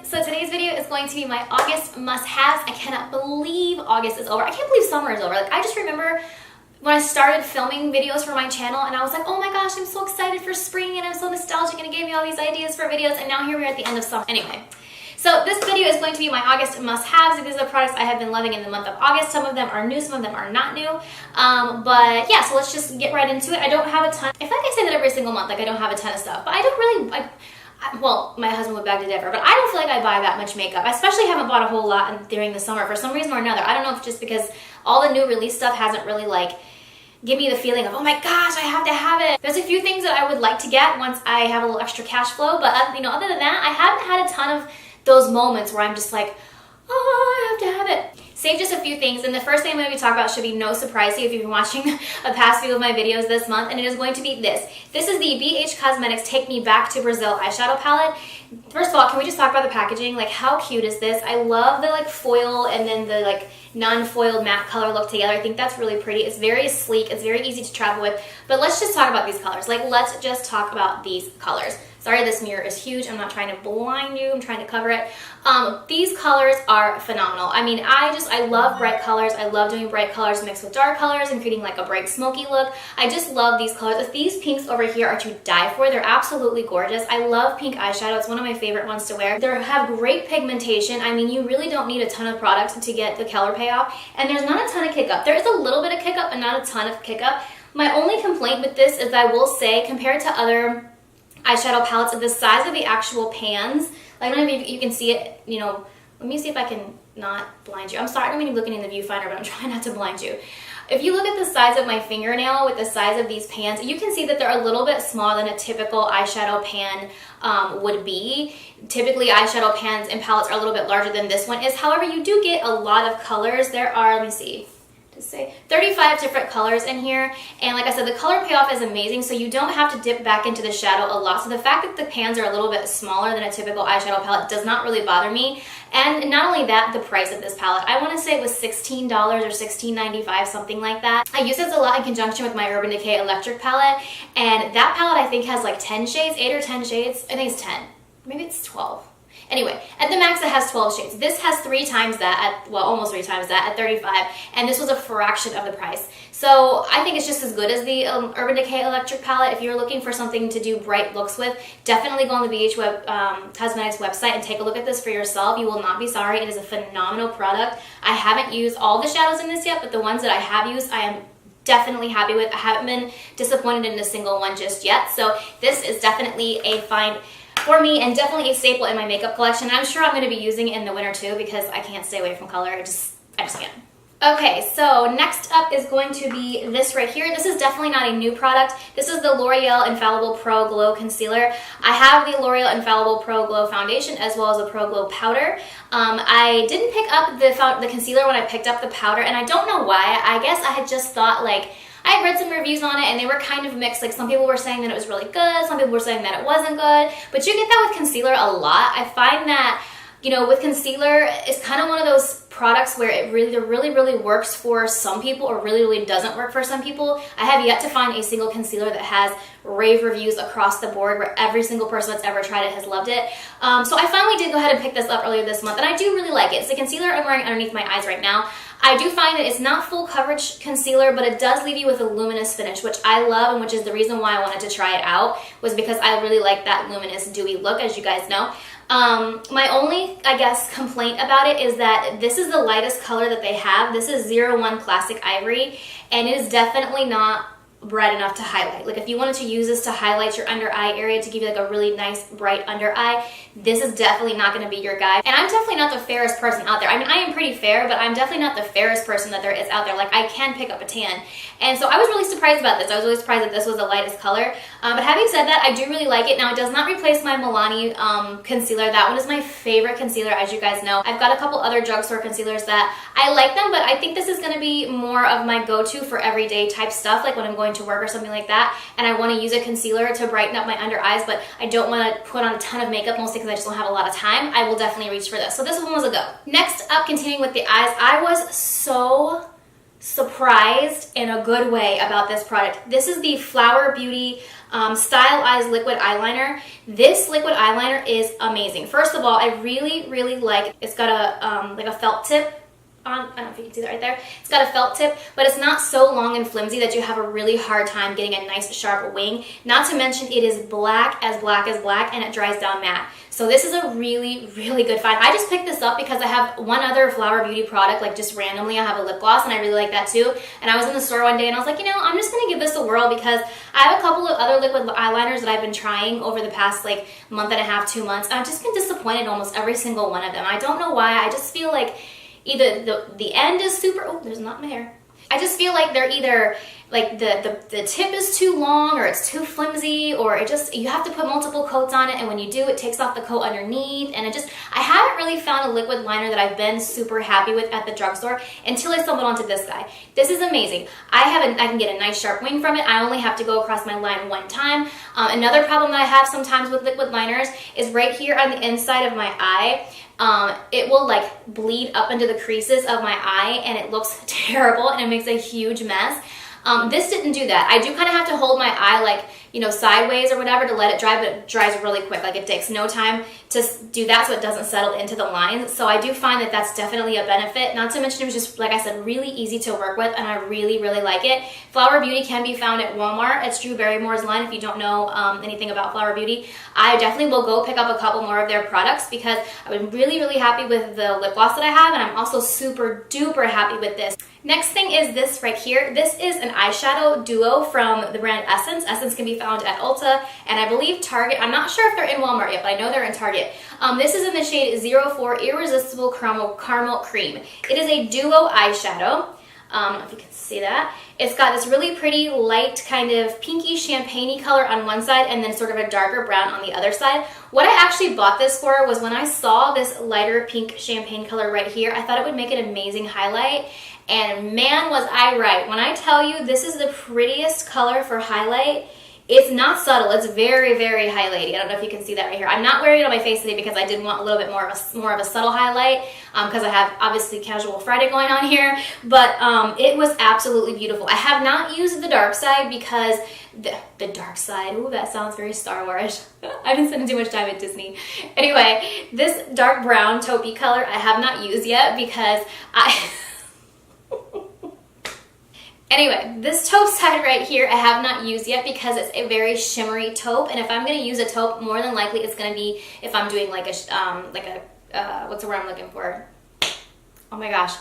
So today's video is going to be my August must-haves. I cannot believe August is over. I can't believe summer is over. Like, I just remember when I started filming videos for my channel and I was like, oh my gosh, I'm so excited for spring and I'm so nostalgic and it gave me all these ideas for videos, and now here we are at the end of summer. Anyway, so this video is going to be my August must-haves. These are the products I have been loving in the month of August. Some of them are new, some of them are not new. But yeah, so let's just get right into it. I don't have a ton. I feel like I say that every single month, like I don't have a ton of stuff, but I don't really, well, my husband would beg to differ, but I don't feel like I buy that much makeup. I especially haven't bought a whole lot during the summer for some reason or another. I don't know if just because all the new release stuff hasn't really like give me the feeling of, oh my gosh, I have to have it. There's a few things that I would like to get once I have a little extra cash flow, but other than that, I haven't had a ton of those moments where I'm just like, oh, I have to have it. Save just a few things, and the first thing I'm going to be talking about should be no surprise to you if you've been watching a past few of my videos this month, and it is going to be this. This is the BH Cosmetics Take Me Back to Brazil eyeshadow palette. First of all, can we just talk about the packaging? Like, how cute is this? I love the like foil and then the like non-foiled matte color look together. I think that's really pretty. It's very sleek. It's very easy to travel with. But let's just talk about these colors. Like, let's just talk about these colors. Sorry, this mirror is huge. I'm not trying to blind you. I'm trying to cover it. These colors are phenomenal. I mean, I love bright colors. I love doing bright colors mixed with dark colors and creating like a bright smoky look. I just love these colors. These pinks over here are to die for. They're absolutely gorgeous. I love pink eyeshadow. It's one of my favorite ones to wear. They have great pigmentation. I mean, you really don't need a ton of products to get the color payoff. And there's not a ton of kick up. There is a little bit of kick up and not a ton of kick up. My only complaint with this is I will say, compared to other eyeshadow palettes, of the size of the actual pans, like I don't know if you can see it, you know, let me see if I can not blind you. I'm sorry, I don't mean looking in the viewfinder, but I'm trying not to blind you. If you look at the size of my fingernail with the size of these pans, you can see that they're a little bit smaller than a typical eyeshadow pan would be. Typically, eyeshadow pans and palettes are a little bit larger than this one is. However, you do get a lot of colors. There are, let me see, say 35 different colors in here, and like I said, the color payoff is amazing, so you don't have to dip back into the shadow a lot. So the fact that the pans are a little bit smaller than a typical eyeshadow palette does not really bother me. And not only that, the price of this palette, I want to say it was $16 or $16.95, something like that. I use this a lot in conjunction with my Urban Decay Electric palette, and that palette I think has like 10 shades, 8 or 10 shades. I think it's 10, maybe it's 12. Anyway, at the max it has 12 shades. This has 3 times that, well, almost 3 times that at 35, and this was a fraction of the price. So I think it's just as good as the Urban Decay Electric palette. If you're looking for something to do bright looks with, definitely go on the BH Cosmetics website and take a look at this for yourself. You will not be sorry. It is a phenomenal product. I haven't used all the shadows in this yet, but the ones that I have used, I am definitely happy with. I haven't been disappointed in a single one just yet. So this is definitely a find for me and definitely a staple in my makeup collection. I'm sure I'm going to be using it in the winter too because I can't stay away from color. I just can't. Okay, so next up is going to be this right here. This is definitely not a new product. This is the L'Oreal Infallible Pro Glow Concealer. I have the L'Oreal Infallible Pro Glow Foundation as well as a Pro Glow Powder. I didn't pick up the concealer when I picked up the powder, and I don't know why. I guess I had just thought, like, I had read some reviews on it and they were kind of mixed. Like, some people were saying that it was really good, some people were saying that it wasn't good, but you get that with concealer a lot. I find that, you know, with concealer, it's kind of one of those products where it really works for some people or really doesn't work for some people. I have yet to find a single concealer that has rave reviews across the board where every single person that's ever tried it has loved it. So I finally did go ahead and pick this up earlier this month, and I do really like it. It's the concealer I'm wearing underneath my eyes right now. I do find that it's not full coverage concealer, but it does leave you with a luminous finish, which I love, and which is the reason why I wanted to try it out, was because I really like that luminous dewy look, as you guys know. My only, I guess, complaint about it is that this is the lightest color that they have. This is 01 Classic Ivory, and it is definitely not bright enough to highlight. Like, if you wanted to use this to highlight your under eye area to give you like a really nice bright under eye, this is definitely not going to be your guy. And I'm definitely not the fairest person out there. I mean, I am pretty fair, but I'm definitely not the fairest person that there is out there. Like, I can pick up a tan. And so I was really surprised about this. I was really surprised that this was the lightest color. But having said that, I do really like it. Now, it does not replace my Milani concealer. That one is my favorite concealer, as you guys know. I've got a couple other drugstore concealers that I like them, but I think this is going to be more of my go-to for everyday type stuff, like when I'm going to work or something like that, and I want to use a concealer to brighten up my under eyes, but I don't want to put on a ton of makeup, mostly because I just don't have a lot of time. I will definitely reach for this. So this one was a go. Next up, continuing with the eyes, I was so surprised in a good way about this product. This is the Flower Beauty Stylized liquid eyeliner. This liquid eyeliner is amazing. First of all, I really, really like, it's got a like a felt tip on, I don't know if you can see that right there. It's got a felt tip, but it's not so long and flimsy that you have a really hard time getting a nice sharp wing. Not to mention it is black as black as black, and it dries down matte. So this is a really, really good find. I just picked this up because I have one other Flower Beauty product, like just randomly. I have a lip gloss and I really like that too. And I was in the store one day and I was like, you know, I'm just gonna give this a whirl because I have a couple of other liquid eyeliners that I've been trying over the past like month and a half, 2 months. I've just been disappointed in almost every single one of them. I don't know why. I just feel like either the end is super, oh, there's not my hair. I just feel like they're either like the tip is too long or it's too flimsy, or it just, you have to put multiple coats on it, and when you do, it takes off the coat underneath, and I haven't really found a liquid liner that I've been super happy with at the drugstore until I stumbled onto this guy. This is amazing. I can get a nice sharp wing from it. I only have to go across my line one time. Another problem that I have sometimes with liquid liners is right here on the inside of my eye. It will like bleed up into the creases of my eye, and it looks terrible, and it makes a huge mess. This didn't do that. I do kind of have to hold my eye like, you know, sideways or whatever to let it dry, but it dries really quick. Like it takes no time to do that so it doesn't settle into the lines. So I do find that that's definitely a benefit. Not to mention it was just, like I said, really easy to work with, and I really, really like it. Flower Beauty can be found at Walmart. It's Drew Barrymore's line if you don't know anything about Flower Beauty. I definitely will go pick up a couple more of their products because I've been really, really happy with the lip gloss that I have, and I'm also super duper happy with this. Next thing is this right here. This is an eyeshadow duo from the brand Essennce. Essennce can be found at Ulta and I believe Target. I'm not sure if they're in Walmart yet, but I know they're in Target. This is in the shade 04 Irresistible Caramel Cream. It is a duo eyeshadow. I don't know if you can see that. It's got this really pretty light kind of pinky champagne-y color on one side and then sort of a darker brown on the other side. What I actually bought this for was when I saw this lighter pink champagne color right here, I thought it would make an amazing highlight. And man, was I right. When I tell you this is the prettiest color for highlight, it's not subtle. It's very, very highlighty. I don't know if you can see that right here. I'm not wearing it on my face today because I did want a little bit more of a subtle highlight because I have obviously Casual Friday going on here. But it was absolutely beautiful. I have not used the dark side because the dark side, ooh, that sounds very Star Wars. I've been spending too much time at Disney. Anyway, this dark brown taupey color I have not used yet because Anyway, this taupe side right here I have not used yet because it's a very shimmery taupe, and if I'm going to use a taupe, more than likely it's going to be if I'm doing like a what's the word I'm looking for? Oh my gosh.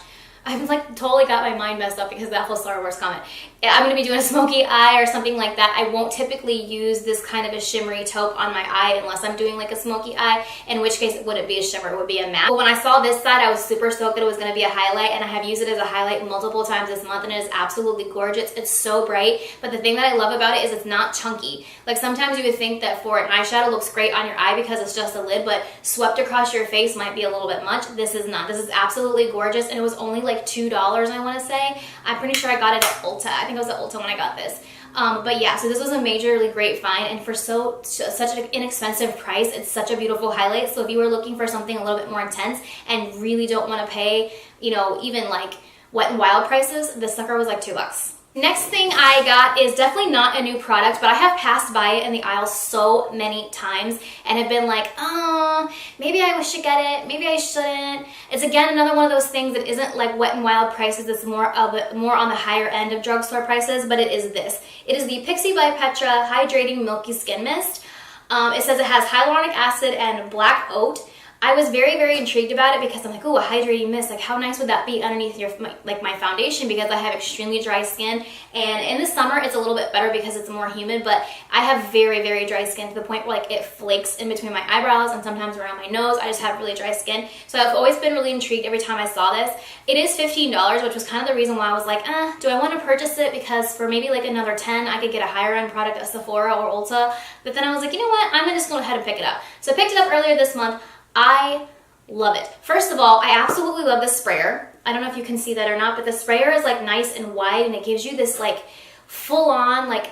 I've like totally got my mind messed up because of that whole Star Wars comment. I'm going to be doing a smoky eye or something like that. I won't typically use this kind of a shimmery taupe on my eye unless I'm doing like a smoky eye, in which case it wouldn't be a shimmer, it would be a matte. But when I saw this side, I was super stoked that it was going to be a highlight, and I have used it as a highlight multiple times this month, and it is absolutely gorgeous. It's so bright, but the thing that I love about it is it's not chunky. Like sometimes you would think that for an eyeshadow looks great on your eye because it's just a lid, but swept across your face might be a little bit much. This is not. This is absolutely gorgeous, and it was only like $2, I want to say. I'm pretty sure I got it at Ulta. I think it was at Ulta when I got this. But yeah, so this was a majorly great find, and for such an inexpensive price, it's such a beautiful highlight. So if you were looking for something a little bit more intense and really don't want to pay, you know, even like Wet n Wild prices, this sucker was like $2. Next thing I got is definitely not a new product, but I have passed by it in the aisle so many times and have been like, oh, maybe I should get it, maybe I shouldn't. It's again another one of those things that isn't like Wet n Wild prices, it's more on the higher end of drugstore prices, but it is this. It is the Pixi by Petra Hydrating Milky Skin Mist. It says it has hyaluronic acid and black oat. I was very, very intrigued about it because I'm like, oh, a hydrating mist, like how nice would that be underneath my foundation, because I have extremely dry skin, and in the summer it's a little bit better because it's more humid, but I have very, very dry skin to the point where like it flakes in between my eyebrows and sometimes around my nose. I just have really dry skin, so I've always been really intrigued every time I saw this. It is $15, which was kind of the reason why I was like, do I want to purchase it, because for maybe like another $10 I could get a higher end product at Sephora or Ulta, but then I was like, you know what, I'm just going to go ahead and pick it up. So I picked it up earlier this month. I love it. First of all, I absolutely love this sprayer. I don't know if you can see that or not, but the sprayer is like nice and wide, and it gives you this like full on like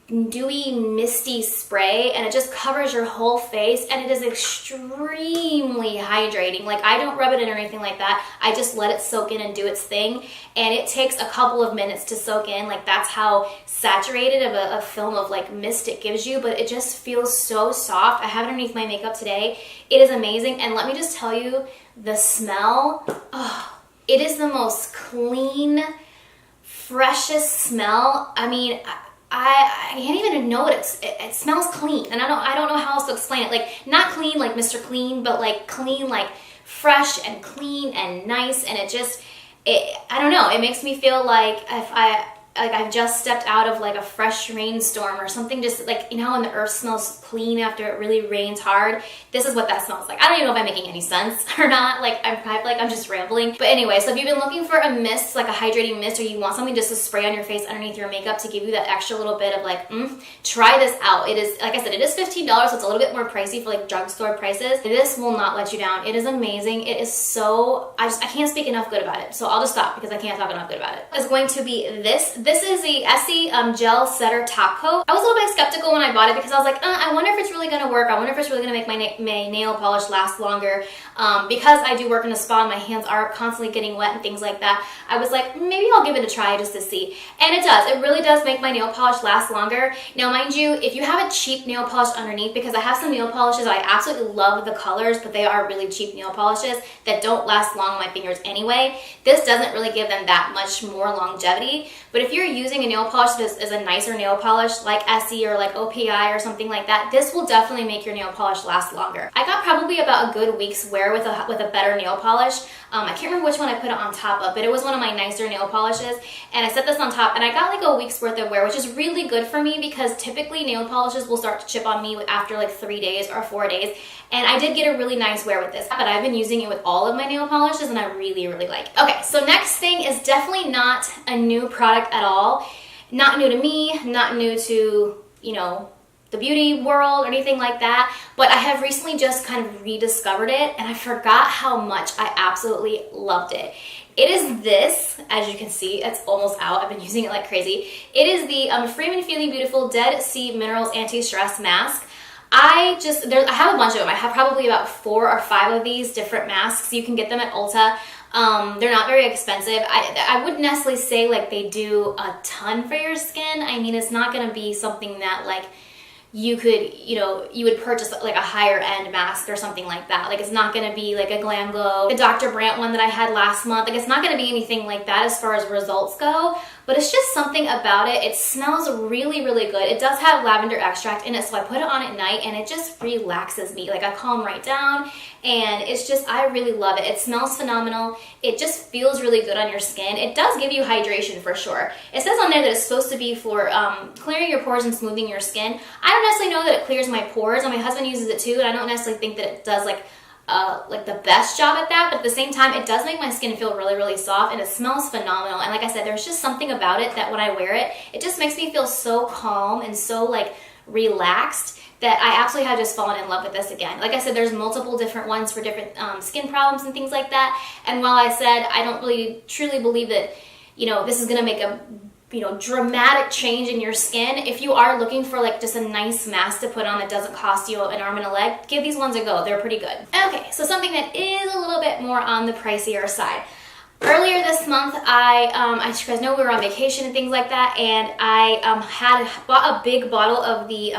dewy, misty spray, and it just covers your whole face, and it is extremely hydrating. Like, I don't rub it in or anything like that. I just let it soak in and do its thing, and it takes a couple of minutes to soak in. Like, that's how saturated of a film of like mist it gives you, but it just feels so soft. I have it underneath my makeup today. It is amazing, and let me just tell you, the smell, oh, it is the most clean, freshest smell. I mean, I can't even know what it smells clean, and I don't know how else to explain it. Like, not clean like Mr. Clean, but like clean, like fresh and clean and nice, and I don't know, it makes me feel like I've just stepped out of like a fresh rainstorm or something. Just like, you know, when the earth smells clean after it really rains hard, this is what that smells like. I don't even know if I'm making any sense or not. Like, I'm just rambling. But anyway, so if you've been looking for a mist, like a hydrating mist, or you want something just to spray on your face underneath your makeup to give you that extra little bit of like, try this out. It is, like I said, it is $15, so it's a little bit more pricey for like drugstore prices. This will not let you down. It is amazing. It is so, I can't speak enough good about it. So I'll just stop because I can't talk enough good about it. It's going to be this. This is the Essie Gel Setter Top Coat. I was a little bit skeptical when I bought it because I was like, I wonder if it's really going to work. I wonder if it's really going to make my nail polish last longer. Because I do work in a spa and my hands are constantly getting wet and things like that, I was like, maybe I'll give it a try just to see. And it does. It really does make my nail polish last longer. Now, mind you, if you have a cheap nail polish underneath, because I have some nail polishes I absolutely love the colors, but they are really cheap nail polishes that don't last long on my fingers anyway. This doesn't really give them that much more longevity. But if you're using a nail polish that is a nicer nail polish like Essie or like OPI or something like that, this will definitely make your nail polish last longer. I got probably about a good week's wear with a better nail polish. I can't remember which one I put it on top of, but it was one of my nicer nail polishes, and I set this on top, and I got like a week's worth of wear, which is really good for me because typically nail polishes will start to chip on me after like 3 days or 4 days, and I did get a really nice wear with this, but I've been using it with all of my nail polishes, and I really, really like it. Okay, so next thing is definitely not a new product at all. Not new to me, not new to, you know, the beauty world or anything like that, but I have recently just kind of rediscovered it, and I forgot how much I absolutely loved it. It is this, as you can see, it's almost out. I've been using it like crazy. It is the Freeman Feeling Beautiful Dead Sea Minerals Anti-Stress Mask. I have a bunch of them. I have probably about 4 or 5 of these different masks. You can get them at Ulta. They're not very expensive. I wouldn't necessarily say like they do a ton for your skin. I mean, it's not going to be something that like you could, you would purchase like a higher end mask or something like that. Like, it's not going to be like a Glam Glow, the Dr. Brandt one that I had last month. Like, it's not going to be anything like that as far as results go, but it's just something about it. It smells really, really good. It does have lavender extract in it, so I put it on at night and it just relaxes me. Like, I calm right down, and it's just, I really love it. It smells phenomenal. It just feels really good on your skin. It does give you hydration for sure. It says on there that it's supposed to be for clearing your pores and smoothing your skin. I don't necessarily know that it clears my pores, and my husband uses it too, and I don't necessarily think that it does like the best job at that, but at the same time, it does make my skin feel really, really soft, and it smells phenomenal. And like I said, there's just something about it that when I wear it, it just makes me feel so calm and so like relaxed that I absolutely have just fallen in love with this again. Like I said, there's multiple different ones for different skin problems and things like that. And while I said I don't really truly believe that, this is gonna make a dramatic change in your skin, if you are looking for like just a nice mask to put on that doesn't cost you an arm and a leg, give these ones a go. They're pretty good. Okay, so something that is a little bit more on the pricier side. Earlier this month, as you guys know, we were on vacation and things like that, and I bought a big bottle of the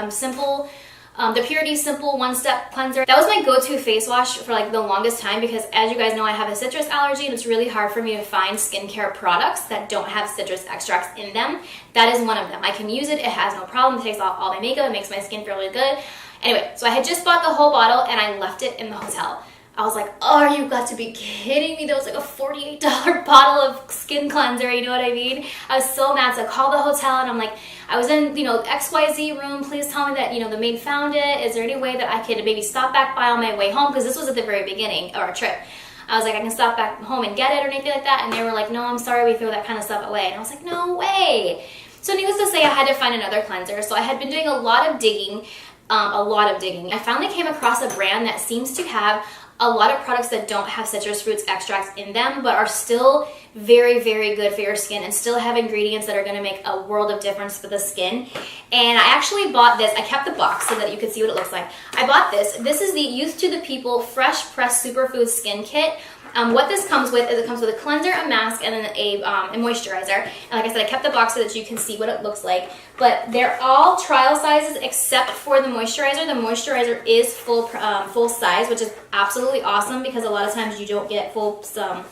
the Purity Simple One-Step Cleanser. That was my go-to face wash for like the longest time because, as you guys know, I have a citrus allergy, and it's really hard for me to find skincare products that don't have citrus extracts in them. That is one of them. I can use it. It has no problem. It takes off all my makeup. It makes my skin feel really good. Anyway, so I had just bought the whole bottle, and I left it in the hotel. I was like, oh, you got to be kidding me. That was like a $48 bottle of skin cleanser, you know what I mean? I was so mad, so I called the hotel, and I'm like, I was in, XYZ room. Please tell me that, the maid found it. Is there any way that I could maybe stop back by on my way home? Because this was at the very beginning of our trip. I was like, I can stop back home and get it or anything like that. And they were like, no, I'm sorry, we throw that kind of stuff away. And I was like, no way. So needless to say, I had to find another cleanser. So I had been doing a lot of digging. I finally came across a brand that seems to have a lot of products that don't have citrus fruits extracts in them, but are still very, very good for your skin and still have ingredients that are going to make a world of difference for the skin. And I actually bought this. I kept the box so that you could see what it looks like. I bought this. This is the Youth to the People Fresh Pressed Superfood Skin Kit. What this comes with is it comes with a cleanser, a mask, and then a moisturizer. And like I said, I kept the box so that you can see what it looks like. But they're all trial sizes except for the moisturizer. The moisturizer is full size, which is absolutely awesome because a lot of times you don't get full sized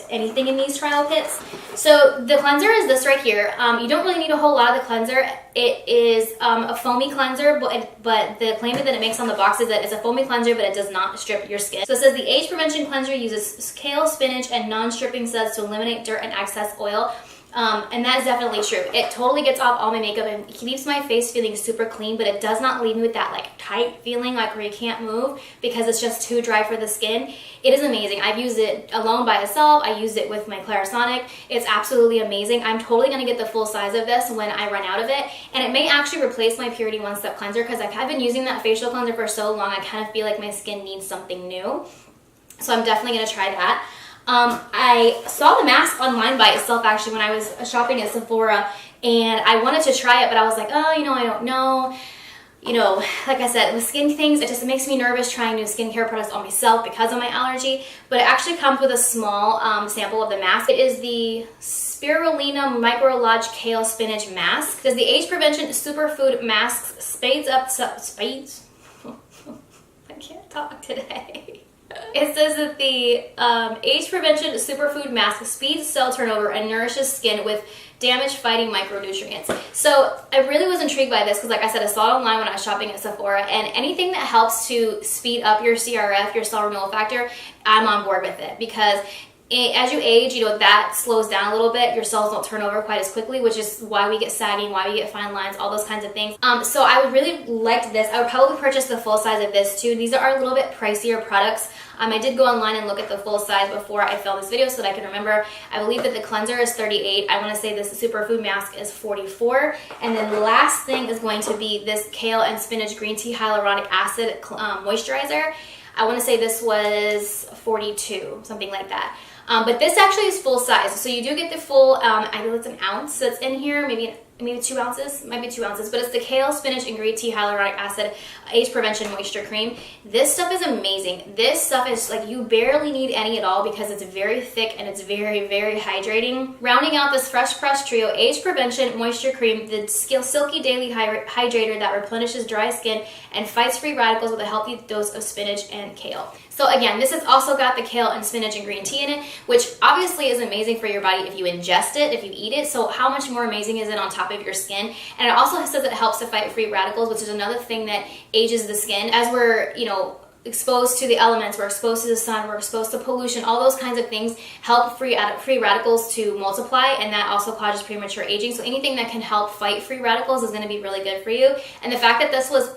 anything in these trial kits. So the cleanser is this right here. You don't really need a whole lot of the cleanser. It is a foamy cleanser, but the claim that it makes on the box is that it's a foamy cleanser, but it does not strip your skin. So it says the age prevention cleanser uses kale, spinach, and non-stripping suds to eliminate dirt and excess oil. And that is definitely true. It totally gets off all my makeup and keeps my face feeling super clean, but it does not leave me with that like tight feeling, like where you can't move because it's just too dry for the skin. It is amazing. I've used it alone by itself. I used it with my Clarisonic. It's absolutely amazing. I'm totally going to get the full size of this when I run out of it. And it may actually replace my Purity One Step Cleanser because I've been using that facial cleanser for so long. I kind of feel like my skin needs something new. So I'm definitely going to try that. I saw the mask online by itself actually when I was shopping at Sephora, and I wanted to try it, but I was like, oh, I don't know. Like I said, with skin things, it just makes me nervous trying new skincare products on myself because of my allergy. But it actually comes with a small sample of the mask. It is the Spirulina Microlodge Kale Spinach Mask. It says the Age Prevention Superfood Mask spades up spades. I can't talk today. It says that the Age Prevention Superfood Mask speeds cell turnover and nourishes skin with damage-fighting micronutrients. So I really was intrigued by this because, like I said, I saw it online when I was shopping at Sephora, and anything that helps to speed up your CRF, your cell renewal factor, I'm on board with it because as you age, that slows down a little bit. Your cells don't turn over quite as quickly, which is why we get sagging, why we get fine lines, all those kinds of things. So I would really like this. I would probably purchase the full size of this too. These are a little bit pricier products. I did go online and look at the full size before I filmed this video so that I can remember. I believe that the cleanser is $38. I want to say this Superfood Mask is $44. And then the last thing is going to be this Kale and Spinach Green Tea Hyaluronic Acid Moisturizer. I want to say this was $42, something like that. But this actually is full size, so you do get the full, I know it's an ounce that's in here, maybe 2 ounces, might be 2 ounces, but it's the Kale, Spinach, and Green Tea Hyaluronic Acid Age Prevention Moisture Cream. This stuff is amazing. This stuff is like, you barely need any at all because it's very thick and it's very, very hydrating. Rounding out this Fresh Press Trio Age Prevention Moisture Cream, the Silky Daily Hydrator that replenishes dry skin and fights free radicals with a healthy dose of spinach and kale. So again, this has also got the kale and spinach and green tea in it, which obviously is amazing for your body if you ingest it, if you eat it. So how much more amazing is it on top of your skin? And it also says it helps to fight free radicals, which is another thing that ages the skin. As we're, exposed to the elements, we're exposed to the sun, we're exposed to pollution, all those kinds of things help free radicals to multiply, and that also causes premature aging. So anything that can help fight free radicals is going to be really good for you. And the fact that this was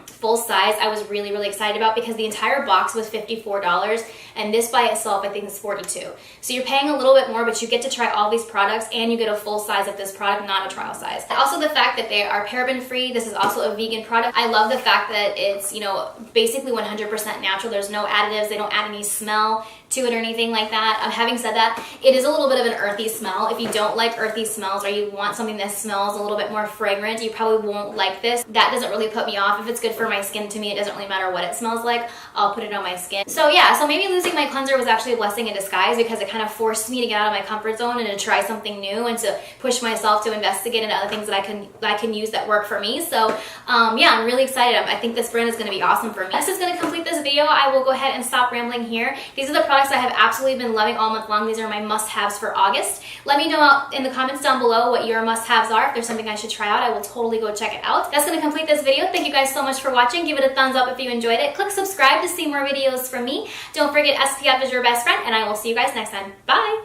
full size, I was really, really excited about because the entire box was $54, and this by itself I think is $42. So you're paying a little bit more, but you get to try all these products and you get a full size of this product, not a trial size. Also the fact that they are paraben free. This is also a vegan product. I love the fact that it's, basically 100% natural. There's no additives. They don't add any smell to it or anything like that. Having said that, it is a little bit of an earthy smell. If you don't like earthy smells or you want something that smells a little bit more fragrant, you probably won't like this. That doesn't really put me off. If it's good for my skin, to me, it doesn't really matter what it smells like. I'll put it on my skin. So yeah, so maybe losing my cleanser was actually a blessing in disguise because it kind of forced me to get out of my comfort zone and to try something new and to push myself to investigate into other things that I can use that work for me. So yeah, I'm really excited. I think this brand is going to be awesome for me. This is going to complete this video. I will go ahead and stop rambling here. These are the products I have absolutely been loving all month long. These are my must-haves for August. Let me know in the comments down below what your must-haves are. If there's something I should try out, I will totally go check it out. That's going to complete this video. Thank you guys so much for watching. Give it a thumbs up if you enjoyed it. Click subscribe to see more videos from me. Don't forget SPF is your best friend, and I will see you guys next time. Bye!